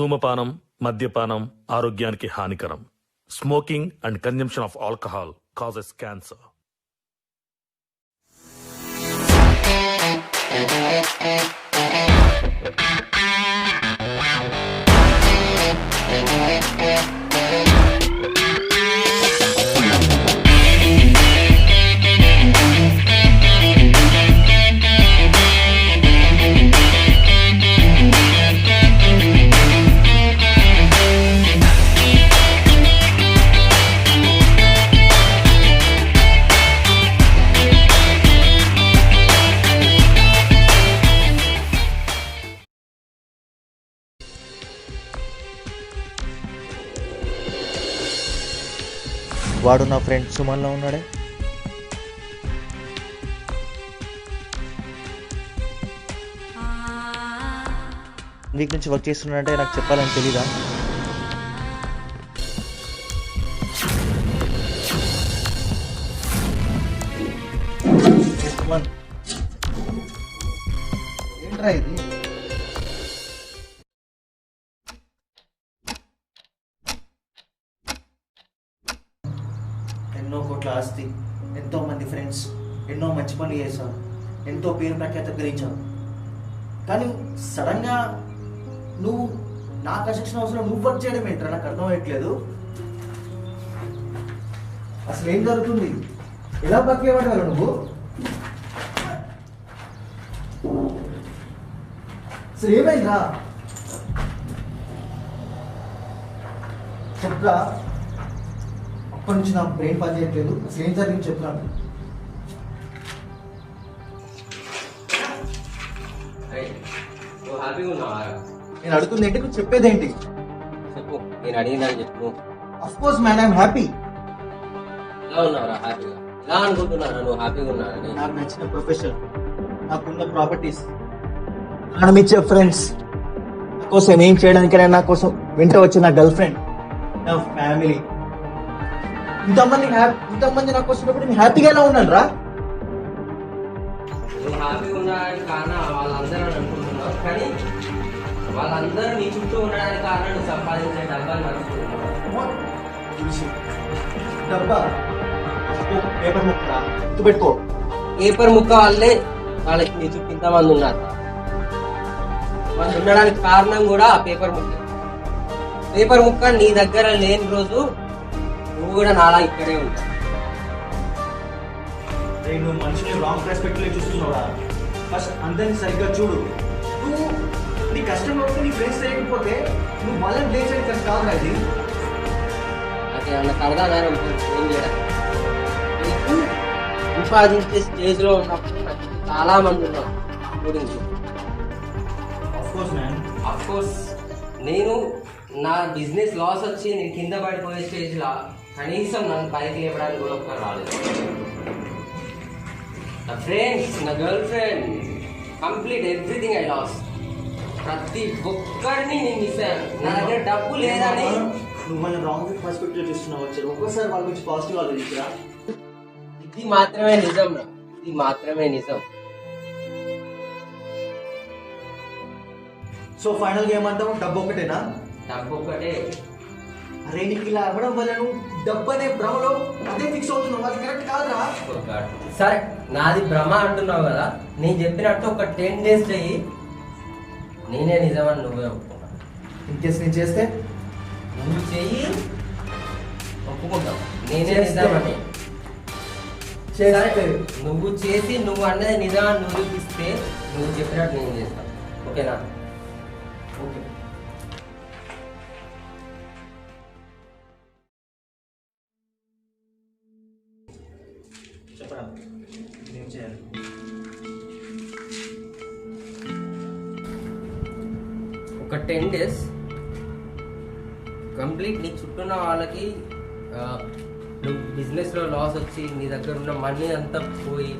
ధూమపానం, మద్యపానం ఆరోగ్యానికి హానికరం. Smoking and consumption of alcohol causes cancer. వాడు నా ఫ్రెండ్ సుమన్లో ఉన్నాడే. వీక్ నుంచి వర్క్ చేస్తున్నాడంటే నాకు చెప్పాలని తెలీదా? సుమన్ ఏంట్రా ఇది? ఎన్నో కోట్ల ఆస్తి, ఎంతో మంది ఫ్రెండ్స్, ఎన్నో మంచి పనులు చేశాను, ఎంతో పేరు ప్రఖ్యాత గ్రహించాను. కానీ సడన్గా నువ్వు నా కన్స్ట్రక్షన్ హౌస్లో నువ్వు వర్క్ చేయడం ఏంట్రా? నాకు అర్థమయ్యట్లేదు. అసలు ఏం జరుగుతుంది? ఎలా బతికేవాడు నువ్వు? అసలు ఏమైందా చెప్పరా? అప్పటి నుంచి నా బ్రెయిన్ పని చేయట్లేదు. అసలు ఏం జరిగింది చెప్తాను. నేను అడుగుతుంది ఏంటి, నువ్వు చెప్పేది ఏంటి? చెప్పు, నేను అడిగిందని చెప్పు. Of course man, I'm happy. ఎలా ఉన్నారా? హ్యాపీగా ఎలా అనుకుంటున్నారా? నువ్వు హ్యాపీగా ఉన్నారని? నాకు నచ్చిన ప్రొఫెషన్, నాకున్న ప్రాపర్టీస్, మనం ఇచ్చే ఫ్రెండ్స్, నా కోసం ఏం చేయడానికైనా నా కోసం వెంట వచ్చే నా గర్ల్ ఫ్రెండ్, నా ఫ్యామిలీ, ఇంతమంది నా కోసం నేను హ్యాపీగా ఎలా ఉన్నాను రా? నువ్వు హ్యాపీగా ఉండడానికి కారణం వాళ్ళందరూ అనుకుంటున్నావు, కానీ వాళ్ళందరూ నీ చుట్టూ ఉండడానికి కారణం నువ్వు సంపాదించే డబ్బాలు మర్చిపోతున్నావు. డబ్బా పేపర్ ముక్క గుర్తుపెట్టుకో. పేపర్ ముక్క వాళ్ళే వాళ్ళకి నీ చుట్టూ ఇంతమంది ఉన్నారు. వాళ్ళు ఉండడానికి కారణం కూడా ఆ పేపర్ ముక్క. పేపర్ ముక్క నీ దగ్గర లేని రోజు నువ్వు కూడా నాలా ఇక్కడే ఉంటావు. నువ్వు మనుషుని రాంగ్ రెస్పెక్ట్ లో చూస్తున్నావురా. ఫస్ట్ అందరినీ సరిగ్గా చూడు. నువ్వు నీ కష్టం వస్తే నీ ఫ్రెండ్స్ లేకపోతే నువ్వు వాళ్ళని ప్లే చేయడం కాదు. అది అది అన్న సరదాగా ఏం చేయడం. నీకు సంపాదించే స్టేజ్ లో ఉన్నప్పుడు నాకు చాలా మంది ఉన్నారు గురించి. అఫ్ కోర్స్ నేను నా బిజినెస్ లాస్ వచ్చి నేను కింద పడిపోయే స్టేజ్ లా కనీసం నన్ను పైకి లేపడానికి కూడా ఒక్కరు రాలేదు. నా ఫ్రెండ్స్, నా girl friend, complete everything I loss. ప్రతి ఒక్కరిని నేను మిస్ అయ్యాను. నా దగ్గర డబ్బు లేదని. నువ్వు మన రాంగ్ పర్స్పెక్టివ్ చూస్తున్నావు. వచ్చారు ఒక్కసారి వాళ్ళ గురించి పాజిటివ్ ఆలోచించరా. ఇది మాత్రమే నిజం రా, ఇది మాత్రమే నిజం. సో ఫైనల్ గా ఏమంటావు? డబ్బు ఒకటేనా? డబ్బు ఒకటే. అరే నీకు ఇలా అవ్వడం వల్ల నువ్వు డబ్బు అనే భ్రమలో అదే ఫిక్స్ అవుతున్నావు. అది కరెక్ట్ కాదురా. సరే, నాది భ్రమ అంటున్నావు కదా, నేను చెప్పినట్టు ఒక 10 days చెయ్యి, నేనే నిజమని నువ్వే ఒప్పుకున్నా. ఇన్కేస్ నేను చేస్తే నువ్వు చెయ్యి, ఒప్పుకుంటావు నేనే నిజమని. నువ్వు చేసి నువ్వు అన్నది నిజమని నువ్వు చూపిస్తే నువ్వు చెప్పినట్టు నేను చేస్తాను. ఓకేనా? ఓకే. చెప్పరా ఏం చేయాలి? ఒక 10 days కంప్లీట్ నీ చుట్టూన్న వాళ్ళకి నువ్వు బిజినెస్లో లాస్ వచ్చి నీ దగ్గర ఉన్న మనీ అంతా పోయి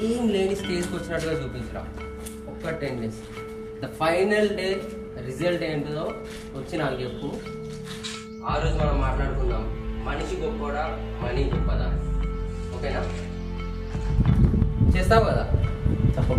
ఏం లేని స్టేజ్కి వచ్చినట్టుగా చూపించరా. ఒక్క 10 days the final day result ఏంటిదో వచ్చి నాకు చెప్పు. ఆ రోజు మనం మాట్లాడుకుందాం, మనిషి గొప్పడా మనీ గొప్పదా. ఓకేనా? చేస్తావు కదా?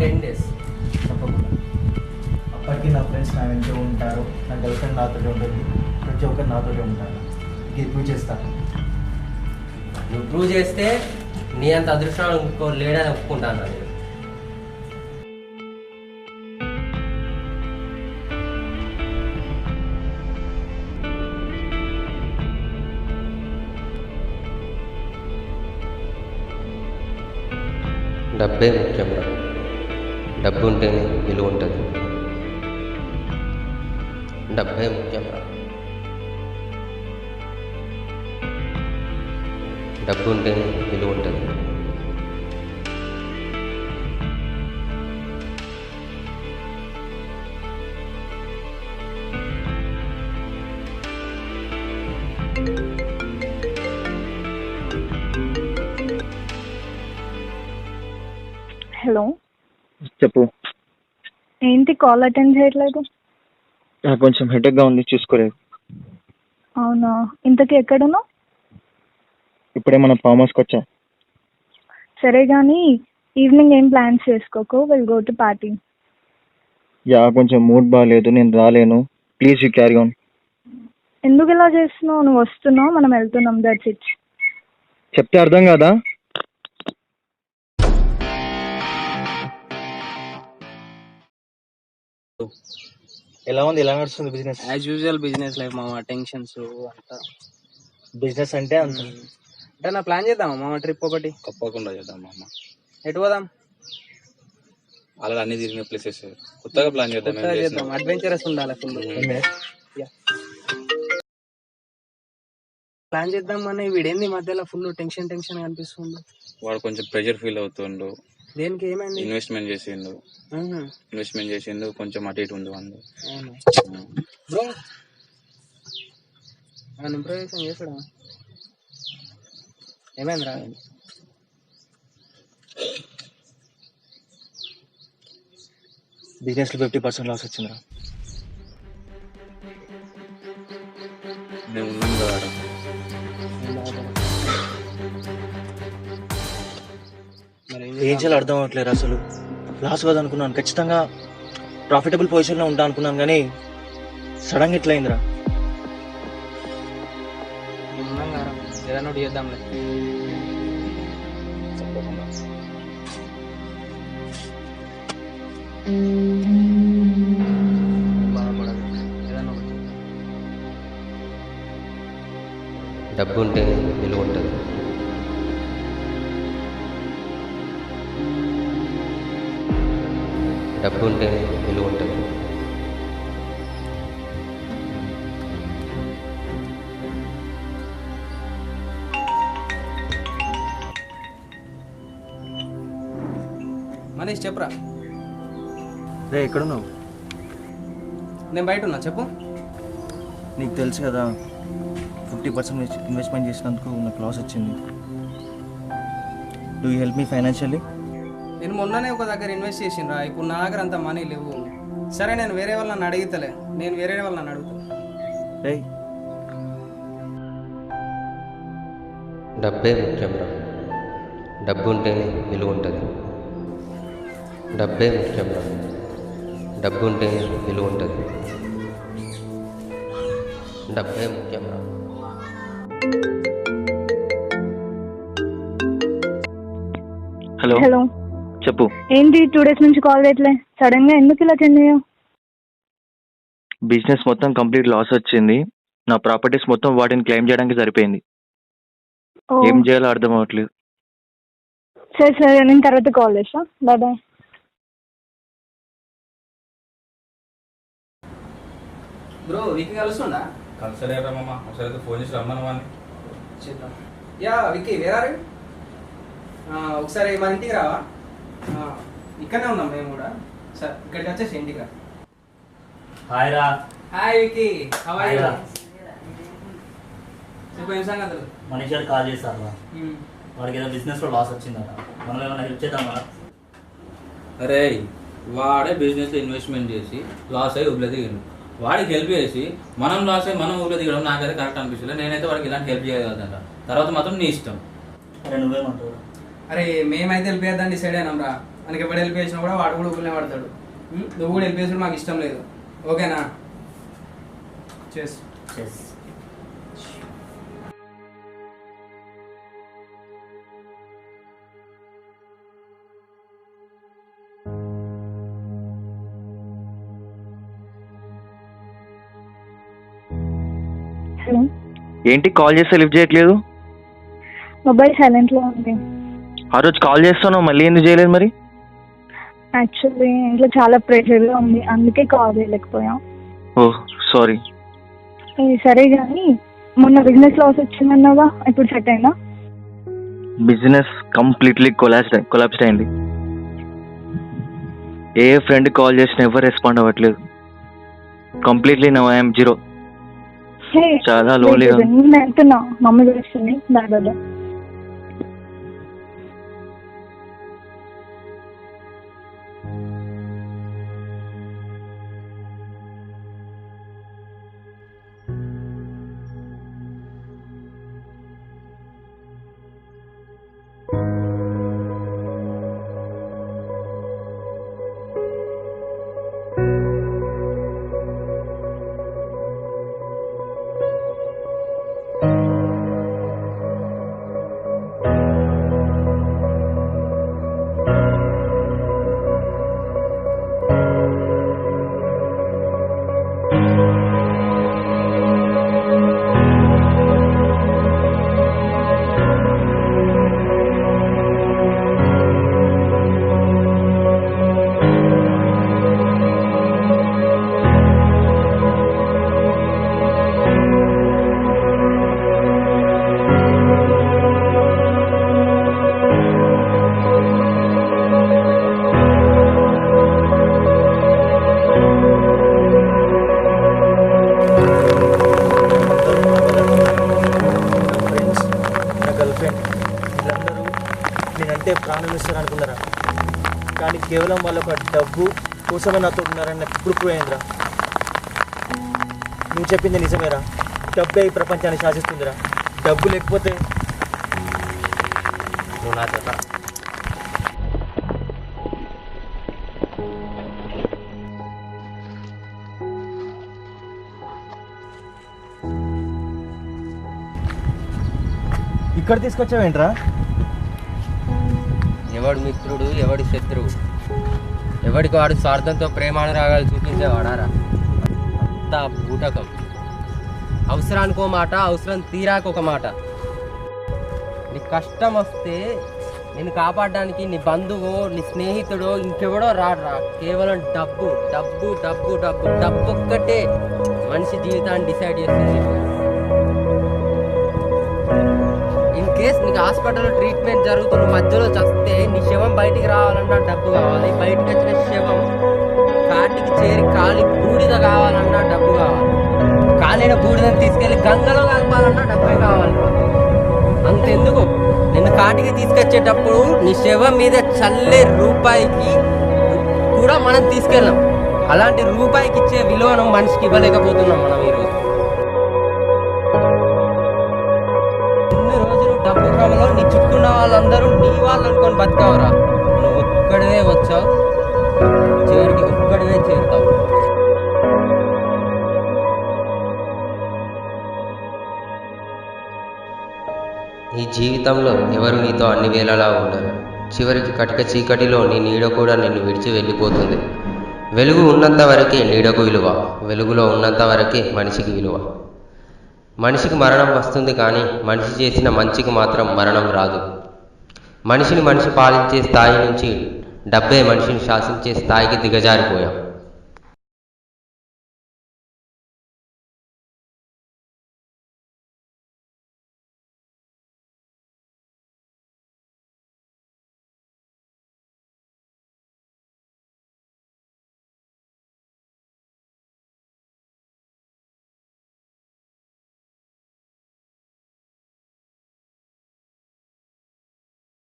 10 days తప్పకుండా. అప్పటికి నా ఫ్రెండ్స్ నా వెంటూ ఉంటారు, నా గర్ల్ ఫ్రెండ్ నాతో ఉంటుంది, ప్రతి ఒక్కరు నాతో ఉంటారు. ఇది ప్రూవ్ చేస్తాను. నువ్వు ప్రూవ్ చేస్తే నీ అంత అదృష్టం ఇంకో లేడని ఒప్పుకుంటాను నేను. డబ్బే ముఖ్యం. డబ్బు ఉంటేనే విలువ ఉంటుంది. డబ్బే ముఖ్యం. డబ్బు ఉంటేనే విలువ ఉంటుంది. హలో, చెప్పు. ఏంటి కాల్ అటెండ్ చేయట్లేదు? నాకు కొంచెం హెడేక్గా ఉంది, చూసుకోలేదు. అవునా, ఇంతకీ ఎక్కడున్నావు? ఇప్పుడే మన ఫామ్ హౌస్కి వచ్చా. సరే కానీ ఈవినింగ్ ఏం ప్లాన్స్ చేసుకోకు, విల్ గో టు పార్టీ. కొంచెం మూడ్ బాగాలేదు, నేను రాలేను. Please you carry on. ఎందుకు ఇలా చేస్తున్నావు? నువ్వు వస్తున్నావు, మనం వెళ్తున్నాం, దట్స్ ఇట్. చెప్తే అర్థం కాదా? ఎలా ఉంది, ఎలా నడుస్తుంది business? As usual business life మామ, టెన్షన్స్ అంతా. బిజినెస్ అంటే అంత అంటే నా ప్లాన్ చేద్దామా మామ, ట్రిప్ ఒకటి? తప్పకుండా చేద్దాం మామ. ఎటు పోదాం? అలా అన్ని తిరిగిన ప్లేసెస్ కొత్తగా ప్లాన్ చేద్దాం. కొత్తగా చేద్దాం, అడ్వెంచరస్ ఉండాలి ఫుల్. ప్లాన్ చేద్దాం కానీ వీడేంది మధ్యలో ఫుల్ టెన్షన్ టెన్షన్ కనిపిస్తుంది. వాడు కొంచెం ప్రెషర్ ఫీల్ అవుతుండు. దేనికి, ఏమైంది? ఇన్వెస్ట్మెంట్ చేసిండు కొంచెం అటు ఇటు ఉంది వండు. బ్రో ఇంప్రూవేషన్ చేసాడా? ఏమైందిరా? బిజినెస్లో 50% లాస్ వచ్చిందిరా. నేను ఉన్నాను కదా ఆడ. ఏం చేయాలో అర్థం అవ్వట్లేదు అసలు. లాస్ కాదు అనుకున్నాను, ఖచ్చితంగా ప్రాఫిటబుల్ పొజిషన్లో ఉంటా అనుకున్నాను, కానీ సడన్గా ఇట్లా అయిందిరా. మేము ఉన్నాం కదా, ఏదైనా ఒకటి చేద్దాంలే. తప్పకుండా. బాధపడదు, ఏదైనా ఒకటి. డబ్బు ఉంటేనే విలువ ఉంటుంది. డబ్బు ఉంటేనే విలువ ఉంటుంది. మనీష్ చెప్పరా. రే, ఎక్కడున్నావు? నేను బయట ఉన్నా, చెప్పు. నీకు తెలుసు కదా, 50% ఇన్వెస్ట్మెంట్ చేసినందుకు నాకు లాస్ వచ్చింది. Do you help me financially? నేను మొన్ననే ఒక దగ్గర ఇన్వెస్ట్ చేసిండ్రా, ఇప్పుడు నా దగ్గర అంత మనీ లేవు. సరే, నేను వేరే వాళ్ళని అడిగితలే, నేను వేరే వాళ్ళని అడుగుతా. రే, డబ్బే ముఖ్యం. డబ్బు ఉంటేనే విలువ ఉంటుంది. డబ్బే ముఖ్యం. డబ్బు ఉంటేనే విలువ ఉంటుంది. డబ్బే ముఖ్యం. హలో. హలో, చెప్పు. ఏంటి 2 days నుంచి కాల్ చేయట్లే? సడన్ గా ఎందుకు ఇలా చేంజ్ అయ్యావు? బిజినెస్ మొత్తం కంప్లీట్ లాస్ వచ్చింది. నా ప్రాపర్టీస్ మొత్తం వాటిని క్లెయిమ్ చేయడానికి సరిపోయింది. ఓ, ఏం చేయాలో అర్థం అవ్వట్లేదు. సరే సరే, నేను తర్వాత కాల్ చేస్తా. Bye bye. బ్రో, విక్కీ కలుస్తుందా? కలిసలేరా మామ, ఒకసారి ఫోన్ చేసి రమ్మను వాడిని. చేద్దాం. యా విక్కీ, వేరే ఒకసారి మన ఇంటికి రావా? ఇక్కడనే ఉన్నాం మేము కూడా. సరే, ఇక్కడికి వచ్చేసి ఇంటికి రా. హాయ్ రా. Hi Vicky, how are you? రా. చెప్పు, ఏం సంగతులు? మనీష్ గారు కాల్ చేశారు రా. వాడికి ఏదో బిజినెస్ లో లాస్ వచ్చిందట. మనం ఏమైనా హెల్ప్ చేద్దామా? అరే, వాడే బిజినెస్లో ఇన్వెస్ట్మెంట్ చేసి లాస్ అయ్యి ఊళ్ళో దిగాడు. వాడికి హెల్ప్ చేసి మనం లాస్ అయ్యి మనం ఊళ్ళో దిగడం నాకైతే కరెక్ట్ అనిపిస్తుంది. నేనైతే వాడికి ఇలాంటి హెల్ప్ చేయగలుగుతాను. తర్వాత మాత్రం నీ ఇష్టం. అరే నువ్వేమంటావు? అరే, మేమైతే హెల్ప్ చేద్దాం డిసైడ్ అయినాం రా. మనకి ఎప్పుడు హెల్ప్ చేసినా కూడా వాడు కూడా ఊళ్ళో పడతాడు. నువ్వు కూడా వెళ్ళిపోయేసి మాకు ఇష్టం లేదు, ఓకేనా? చేస్ చెస్. హలో, ఏంటి కాల్ చేస్తే లిఫ్ట్ చేయట్లేదు? మొబైల్ సైలెంట్లో ఉంది. ఆ రోజు కాల్ చేస్తున్నావు, మళ్ళీ ఎందుకు చేయలేదు మరి? యాక్చువల్లీ ఇంట్లో చాలా ప్రెషర్గా ఉంది, అందుకే కాల్ చేయలేకపోయాం. ఓ సారీ. సరే కానీ మొన్న బిజినెస్ లాస్ వచ్చిందన్నావా, ఇప్పుడు సెట్ అయిందా? బిజినెస్ కంప్లీట్లీ కొలాప్స్డ్ అయింది. ఏ ఫ్రెండ్ కాల్ చేసినా ఎవరు రెస్పాండ్ అవ్వట్లేదు. Completely now I'm zero. చాలా లోన్లీగా. నేను వెళ్తున్నా, మమ్మీ పిలుస్తుంది, బాగా. నేనంటే ప్రాణం ఇస్తారు అనుకున్నారా? కానీ కేవలం వాళ్ళ ఒక డబ్బు కోసమే నాతో ఉన్నారని నాకు ఇప్పుడు ప్రూవ్ అయిందిరా. నువ్వు చెప్పింది నిజమేరా, డబ్బే ఈ ప్రపంచాన్ని శాసిస్తుందిరా. డబ్బు లేకపోతే నువ్వు నాతో రా. ఇక్కడ తీసుకొచ్చావేంట్రా? ఎవడు మిత్రుడు ఎవడి శత్రువు, ఎవడికి వాడు స్వార్థంతో ప్రేమానురాగాలు చూపించేవాడారా? అంతా బూటకం. అవసరానికో మాట, అవసరం తీరాక ఒక మాట. నీ కష్టం వస్తే నేను కాపాడడానికి నీ బంధువో నీ స్నేహితుడో ఇంకెవడో రాడురా. కేవలం డబ్బు డబ్బు డబ్బు డబ్బు డబ్బు ఒక్కటే మనిషి జీవితాన్ని డిసైడ్ చేస్తుంది. ఇన్ కేస్ నీకు హాస్పిటల్లో ట్రీట్మెంట్ జరుగుతున్న మధ్యలో చస్తే నీ శవం బయటికి రావాలన్నా డబ్బు కావాలి. బయటకు వచ్చిన శవం కాటికి చేరి కాలి బూడిద కావాలన్నా డబ్బు కావాలి. కాలిన బూడిదని తీసుకెళ్లి గంగలో కలపాలన్నా డబ్బే కావాలి. అంతెందుకు, నిన్ను కాటికి తీసుకొచ్చేటప్పుడు నీ శవం మీద చల్లే రూపాయికి కూడా మనం తీసుకెళ్ళాం. అలాంటి రూపాయికి ఇచ్చే విలువను మనిషికి ఇవ్వలేకపోతున్నాం మనం ఈరోజు. ఇన్ని రోజులు డబ్బు క్రమంలో నీ చుట్టూన్న వాళ్ళందరూ నీ వాళ్ళు అనుకొని బతికావురా. నువ్వు ఒక్కడివే వచ్చావు, చివరికి ఒక్కడివే చేరుతావు. ఈ జీవితంలో ఎవరు నీతో అన్ని వేళలా ఉండరు. చివరికి కటిక చీకటిలో నీ నీడ కూడా నిన్ను విడిచి వెళ్ళిపోతుంది. వెలుగు ఉన్నంత వరకే నీడకు విలువ, వెలుగులో ఉన్నంత వరకే మనిషికి విలువ. మనిషికి మరణం వస్తుంది, కానీ మనిషి చేసిన మంచికి మాత్రం మరణం రాదు. మనిషిని మనిషి పాలించే స్థాయి నుంచి డబ్బే మనిషిని శాసించే స్థాయికి దిగజారిపోయాం.